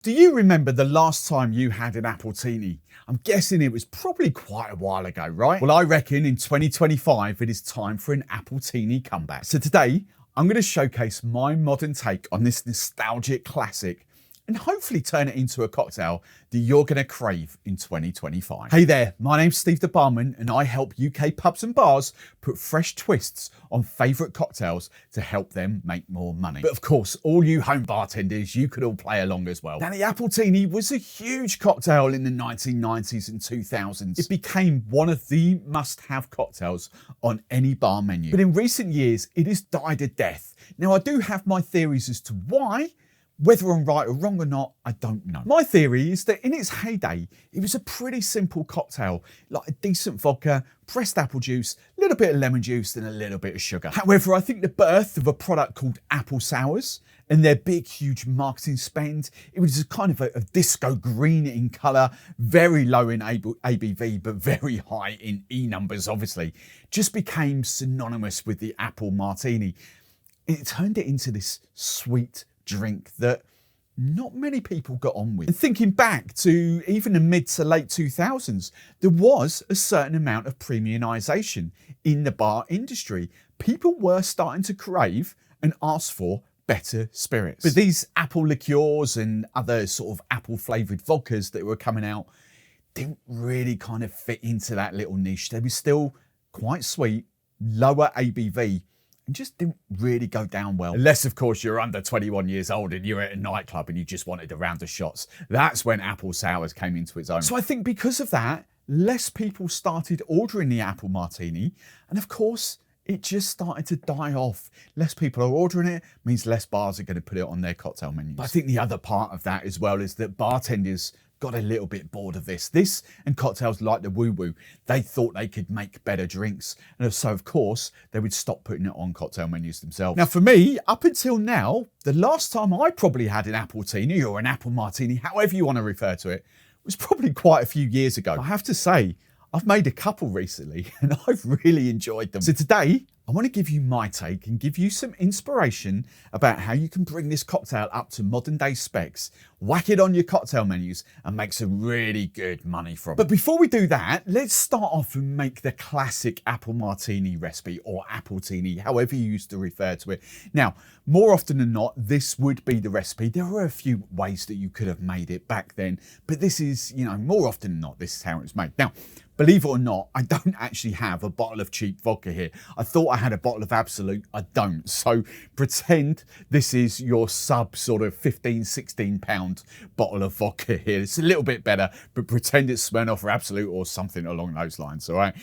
Do you remember the last time you had an Appletini? I'm guessing it was probably quite a while ago, right? Well, I reckon in 2025, it is time for an Appletini comeback. So today, I'm going to showcase my modern take on this nostalgic classic and hopefully turn it into a cocktail that you're going to crave in 2025. Hey there, my name's Steve the Barman and I help UK pubs and bars put fresh twists on favourite cocktails to help them make more money. But of course, all you home bartenders, you could all play along as well. Now, the Appletini was a huge cocktail in the 1990s and 2000s. It became one of the must-have cocktails on any bar menu. But in recent years, it has died a death. Now, I do have my theories as to why. Whether I'm right or wrong or not, I don't know. My theory is that in its heyday, it was a pretty simple cocktail, like a decent vodka, pressed apple juice, a little bit of lemon juice, and a little bit of sugar. However, I think the birth of a product called apple sours and their big, huge marketing spend, it was a kind of a disco green in colour, very low in ABV, but very high in E numbers, obviously, just became synonymous with the Apple Martini. It turned it into this sweet drink that not many people got on with. And thinking back to even the mid to late 2000s, there was a certain amount of premiumisation in the bar industry. People were starting to crave and ask for better spirits. But these apple liqueurs and other sort of apple flavoured vodkas that were coming out didn't really kind of fit into that little niche. They were still quite sweet, lower ABV, and just didn't really go down well. Unless, of course, you're under 21 years old and you're at a nightclub and you just wanted a round of shots. That's when apple sours came into its own. So I think because of that, less people started ordering the Apple Martini. And of course, it just started to die off. Less people are ordering it, means less bars are going to put it on their cocktail menus. But I think the other part of that as well is that bartenders got a little bit bored of this. This and cocktails like the Woo Woo, they thought they could make better drinks. And so, of course, they would stop putting it on cocktail menus themselves. Now, for me, up until now, the last time I probably had an Appletini or an Apple Martini, however you want to refer to it, was probably quite a few years ago. I have to say, I've made a couple recently and I've really enjoyed them. So today, I want to give you my take and give you some inspiration about how you can bring this cocktail up to modern day specs, whack it on your cocktail menus and make some really good money from it. But before we do that, let's start off and make the classic Apple Martini recipe or Appletini, however you used to refer to it. Now, more often than not, this would be the recipe. There were a few ways that you could have made it back then, but this is, more often than not, this is how it's made. Now, believe it or not, I don't actually have a bottle of cheap vodka here. I thought I had a bottle of Absolute. I don't. So pretend this is your sub sort of 15, 16 pound bottle of vodka here. It's a little bit better, but pretend it's Smirnoff or Absolute or something along those lines, all right?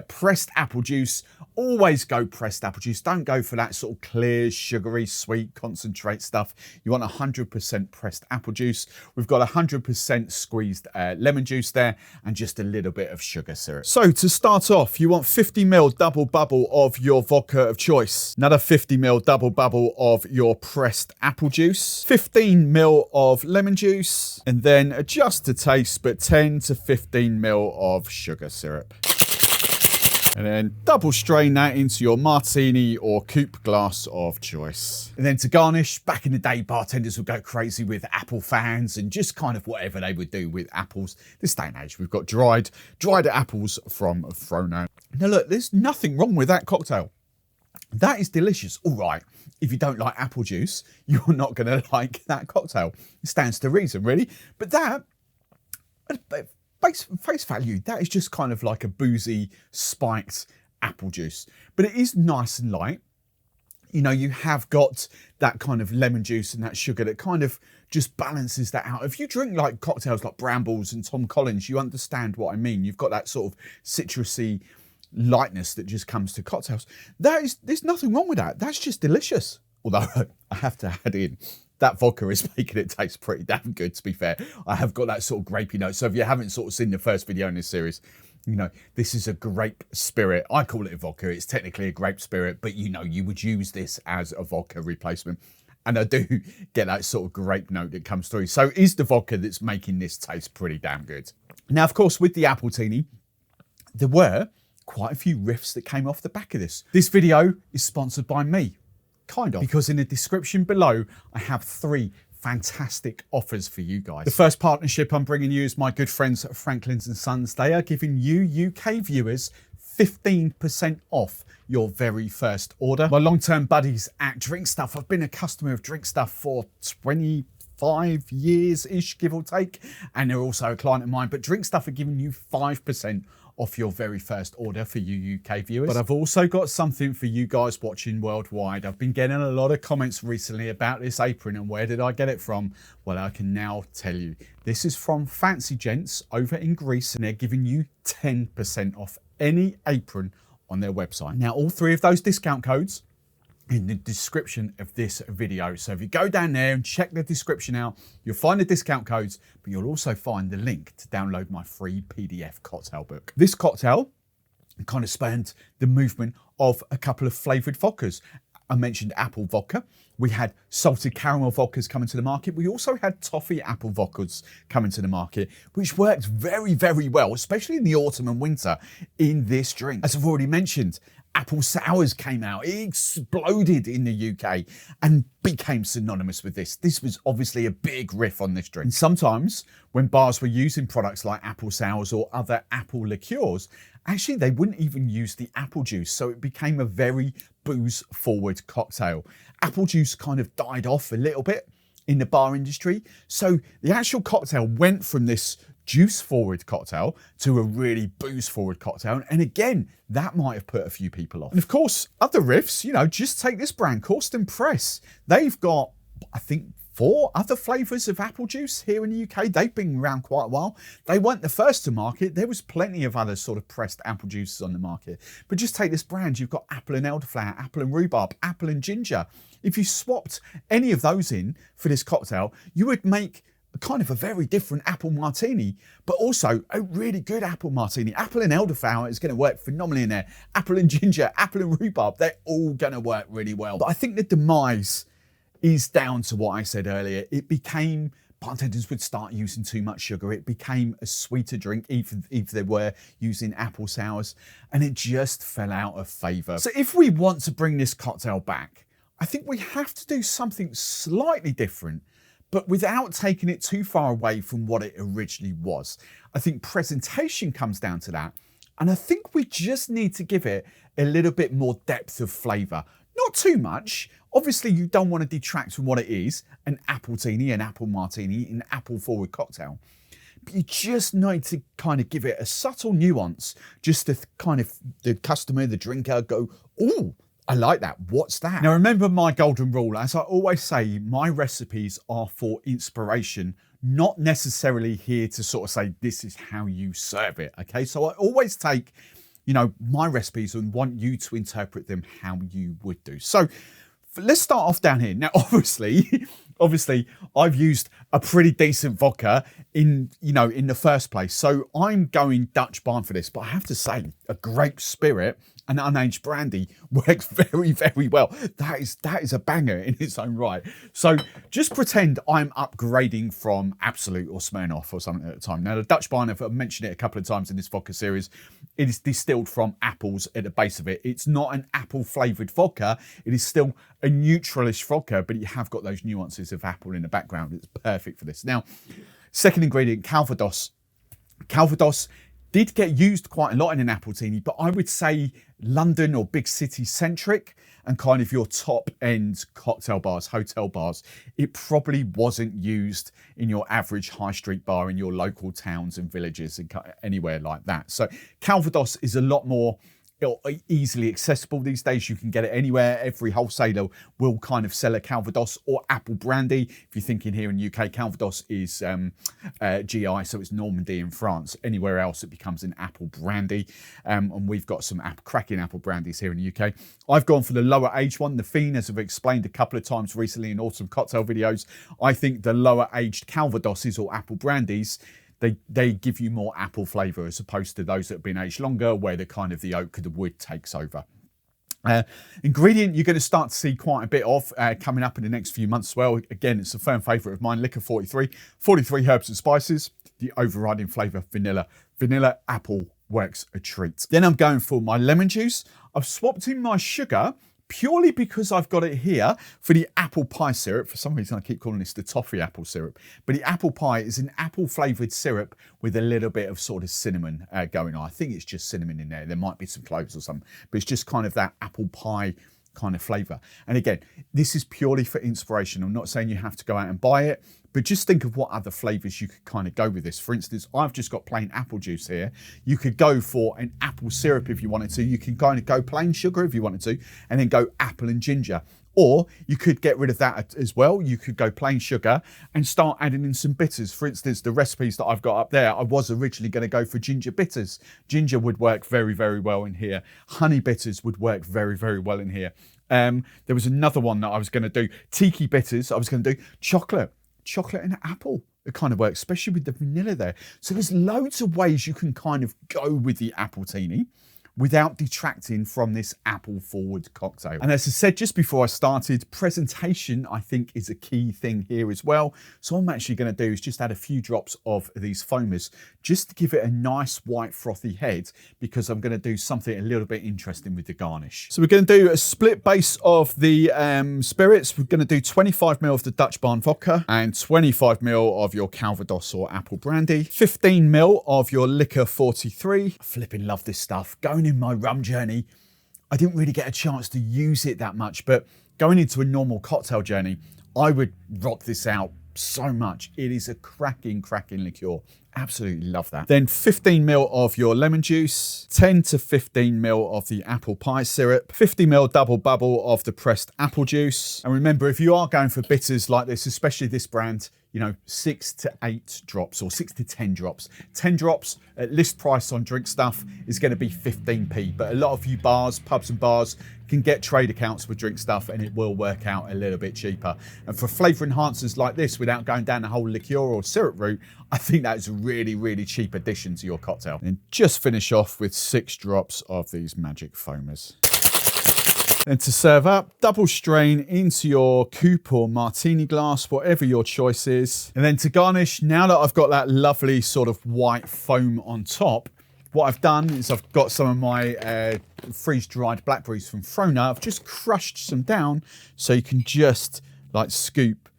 Pressed apple juice. Always go pressed apple juice. Don't go for that sort of clear, sugary, sweet, concentrate stuff. You want 100% pressed apple juice. We've got 100% squeezed lemon juice there and just a little bit of sugar syrup. So to start off, you want 50ml double bubble of your vodka of choice, another 50ml double bubble of your pressed apple juice, 15ml of lemon juice, and then adjust to taste, but 10 to 15ml of sugar syrup. And then double strain that into your martini or coupe glass of choice. And then to garnish, back in the day, bartenders would go crazy with apple fans and just kind of whatever they would do with apples. This day and age, we've got dried apples from Frono. Now look, there's nothing wrong with that cocktail. That is delicious. All right, if you don't like apple juice, you're not going to like that cocktail. It stands to reason, really. But that, face value, that is just kind of like a boozy, spiked apple juice. But it is nice and light. You have got that kind of lemon juice and that sugar that kind of just balances that out. If you drink like cocktails like Brambles and Tom Collins, you understand what I mean. You've got that sort of citrusy lightness that just comes to cocktails. There's nothing wrong with that. That's just delicious. Although I have to add in, that vodka is making it taste pretty damn good, to be fair. I have got that sort of grapey note. So if you haven't sort of seen the first video in this series, this is a grape spirit. I call it a vodka. It's technically a grape spirit, but you would use this as a vodka replacement. And I do get that sort of grape note that comes through. So is the vodka that's making this taste pretty damn good. Now, of course, with the Appletini, there were quite a few riffs that came off the back of this. This video is sponsored by me. Kind of. Because in the description below, I have 3 fantastic offers for you guys. The first partnership I'm bringing you is my good friends at Franklin's and Sons. They are giving you UK viewers 15% off your very first order. My long-term buddies at Drinkstuff, I've been a customer of Drinkstuff for 25 years-ish, give or take, and they're also a client of mine, but Drinkstuff are giving you 5% off your very first order for you UK viewers. But I've also got something for you guys watching worldwide. I've been getting a lot of comments recently about this apron and where did I get it from? Well, I can now tell you. This is from Fancy Gents over in Greece, and they're giving you 10% off any apron on their website. Now, all three of those discount codes in the description of this video. So if you go down there and check the description out, you'll find the discount codes, but you'll also find the link to download my free PDF cocktail book. This cocktail kind of spanned the movement of a couple of flavored vodkas. I mentioned apple vodka. We had salted caramel vodkas coming to the market. We also had toffee apple vodkas coming to the market, which worked very, very well, especially in the autumn and winter in this drink. As I've already mentioned, apple sours came out. It exploded in the UK and became synonymous with this. This was obviously a big riff on this drink. And sometimes when bars were using products like apple sours or other apple liqueurs, actually they wouldn't even use the apple juice. So it became a very booze forward cocktail. Apple juice kind of died off a little bit in the bar industry. So the actual cocktail went from this juice forward cocktail to a really booze forward cocktail. And again, that might have put a few people off. And of course, other riffs, you know, just take this brand, Corsten Press. They've got, I think, 4 other flavours of apple juice here in the UK. They've been around quite a while. They weren't the first to market. There was plenty of other sort of pressed apple juices on the market. But just take this brand, you've got apple and elderflower, apple and rhubarb, apple and ginger. If you swapped any of those in for this cocktail, you would make kind of a very different apple martini, but also a really good apple martini. Apple and elderflower is going to work phenomenally in there. Apple and ginger, apple and rhubarb, they're all going to work really well. But I think the demise is down to what I said earlier. It became, bartenders would start using too much sugar. It became a sweeter drink, even if they were using apple sours, and it just fell out of favour. So if we want to bring this cocktail back, I think we have to do something slightly different, but without taking it too far away from what it originally was. I think presentation comes down to that. And I think we just need to give it a little bit more depth of flavour. Not too much. Obviously, you don't want to detract from what it is, an Appletini, an apple martini, an apple forward cocktail. But you just need to kind of give it a subtle nuance, just to kind of the customer, the drinker go, ooh, I like that. What's that? Now, remember my golden rule. As I always say, my recipes are for inspiration, not necessarily here to sort of say, this is how you serve it. Okay. So I always take, you know, my recipes and want you to interpret them how you would do. So let's start off down here. Now, obviously, I've used a pretty decent vodka in the first place. So I'm going Dutch Barn for this, but I have to say a grape spirit and unaged brandy works very, very well. That is a banger in its own right. So just pretend I'm upgrading from Absolute or Smirnoff or something at the time. Now, the Dutch Barn, I've mentioned it a couple of times in this vodka series, it is distilled from apples at the base of it. It's not an apple flavoured vodka. It is still a neutralish vodka, but you have got those nuances of apple in the background. It's perfect for this. Now, second ingredient, Calvados. Calvados did get used quite a lot in an Appletini, but I would say London or big city centric and kind of your top end cocktail bars, hotel bars. It probably wasn't used in your average high street bar in your local towns and villages and anywhere like that. So Calvados is a lot more easily accessible these days. You can get it anywhere. Every wholesaler will kind of sell a Calvados or apple brandy. If you're thinking here in the UK, Calvados is GI, so it's Normandy in France. Anywhere else, it becomes an apple brandy. And we've got some cracking apple brandies here in the UK. I've gone for the lower aged one, the Fiend, as I've explained a couple of times recently in autumn cocktail videos. I think the lower aged Calvadoses or apple brandies, they give you more apple flavour as opposed to those that have been aged longer, where the kind of the oak of the wood takes over. Ingredient you're going to start to see quite a bit of coming up in the next few months as well. Again, it's a firm favourite of mine, Licor 43 herbs and spices, the overriding flavour, vanilla. Vanilla apple works a treat. Then I'm going for my lemon juice. I've swapped in my sugar, purely because I've got it here for the apple pie syrup. For some reason, I keep calling this the toffee apple syrup. But the apple pie is an apple flavoured syrup with a little bit of sort of cinnamon going on. I think it's just cinnamon in there. There might be some cloves or something, but it's just kind of that apple pie kind of flavour. And again, this is purely for inspiration. I'm not saying you have to go out and buy it, but just think of what other flavours you could kind of go with this. For instance, I've just got plain apple juice here. You could go for an apple syrup if you wanted to. You can kind of go plain sugar if you wanted to, and then go apple and ginger. Or you could get rid of that as well. You could go plain sugar and start adding in some bitters. For instance, the recipes that I've got up there, I was originally going to go for ginger bitters. Ginger would work very, very well in here. Honey bitters would work very, very well in here. There was another one that I was going to do. Tiki bitters. I was going to do chocolate and apple. It kind of works, especially with the vanilla there. So there's loads of ways you can kind of go with the Appletini without detracting from this apple forward cocktail. And as I said just before I started, presentation I think is a key thing here as well. So what I'm actually going to do is just add a few drops of these foamers just to give it a nice white frothy head, because I'm going to do something a little bit interesting with the garnish. So we're going to do a split base of the spirits. We're going to do 25ml of the Dutch Barn vodka and 25ml of your Calvados or apple brandy, 15ml of your Licor 43. I flipping love this stuff. Going in my rum journey, I didn't really get a chance to use it that much, but going into a normal cocktail journey, I would rock this out so much. It is a cracking liqueur. Absolutely love that. Then 15ml of your lemon juice, 10 to 15ml of the apple pie syrup, 50ml double bubble of the pressed apple juice. And remember, if you are going for bitters like this, especially this brand, you know, 6 to 8 drops or 6 to 10 drops. 10 drops at list price on Drinkstuff is going to be 15p. But a lot of you bars, pubs and bars can get trade accounts with Drinkstuff and it will work out a little bit cheaper. And for flavour enhancers like this, without going down the whole liqueur or syrup route, I think that is a really cheap addition to your cocktail. And just finish off with 6 drops of these magic foamers. And to serve up, double strain into your coupe or martini glass, whatever your choice is. And then to garnish, now that I've got that lovely sort of white foam on top, what I've done is I've got some of my freeze-dried blackberries from Frona. I've just crushed some down so you can just like scoop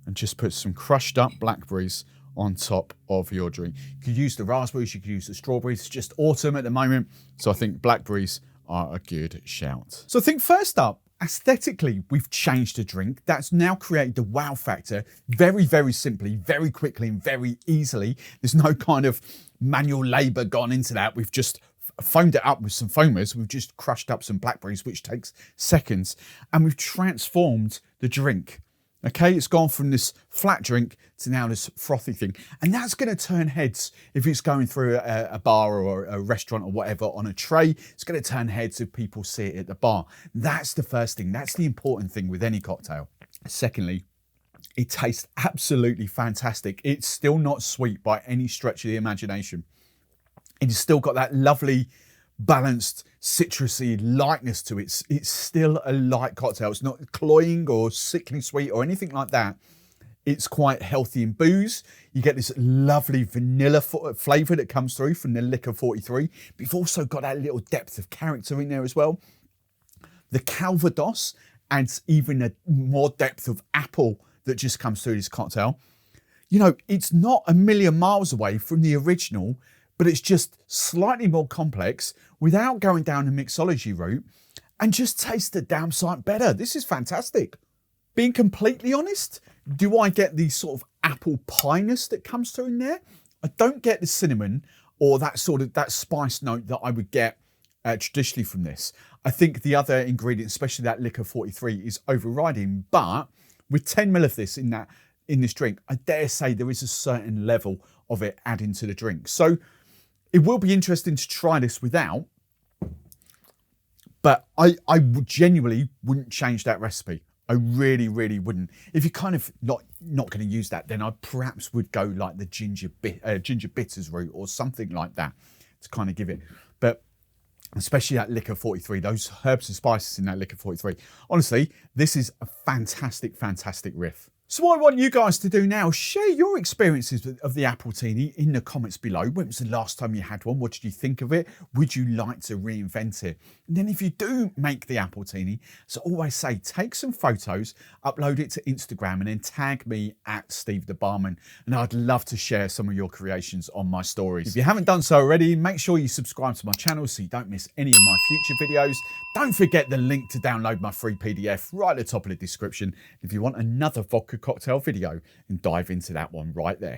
and just put some crushed up blackberries on top of your drink. You could use the raspberries, you could use the strawberries. It's just autumn at the moment, so I think blackberries are a good shout. So I think first up, aesthetically, we've changed the drink. That's now created the wow factor very simply, very quickly and very easily. There's no kind of manual labor gone into that. We've just foamed it up with some foamers. We've just crushed up some blackberries, which takes seconds, and we've transformed the drink. Okay, it's gone from this flat drink to now this frothy thing. And that's going to turn heads if it's going through a bar or a restaurant or whatever on a tray. It's going to turn heads if people see it at the bar. That's the first thing. That's the important thing with any cocktail. Secondly, it tastes absolutely fantastic. It's still not sweet by any stretch of the imagination. It's still got that lovely balanced citrusy lightness to it. It's still a light cocktail. It's not cloying or sickly sweet or anything like that. It's quite healthy in booze. You get this lovely vanilla flavour that comes through from the Licor 43. But you've also got that little depth of character in there as well. The Calvados adds even a more depth of apple that just comes through this cocktail. You know, it's not a million miles away from the original, but it's just slightly more complex without going down the mixology route and just tastes a damn sight better. This is fantastic. Being completely honest, do I get the sort of apple pie-ness that comes through in there? I don't get the cinnamon or that sort of that spice note that I would get traditionally from this. I think the other ingredient, especially that Licor 43, is overriding, but with 10ml of this in this drink, I dare say there is a certain level of it adding to the drink. So it will be interesting to try this without, but I genuinely wouldn't change that recipe. I really wouldn't. If you're kind of not going to use that, then I perhaps would go like the ginger bitters route or something like that to kind of give it. But especially that Licor 43, those herbs and spices in that Licor 43. Honestly, this is a fantastic riff. So what I want you guys to do now, share your experiences of the Appletini in the comments below. When was the last time you had one? What did you think of it? Would you like to reinvent it? And then if you do make the Appletini, as I always say, take some photos, upload it to Instagram, and then tag me at Steve the Barman. And I'd love to share some of your creations on my stories. If you haven't done so already, make sure you subscribe to my channel so you don't miss any of my future videos. Don't forget the link to download my free PDF right at the top of the description. If you want another vodka cocktail video, and dive into that one right there.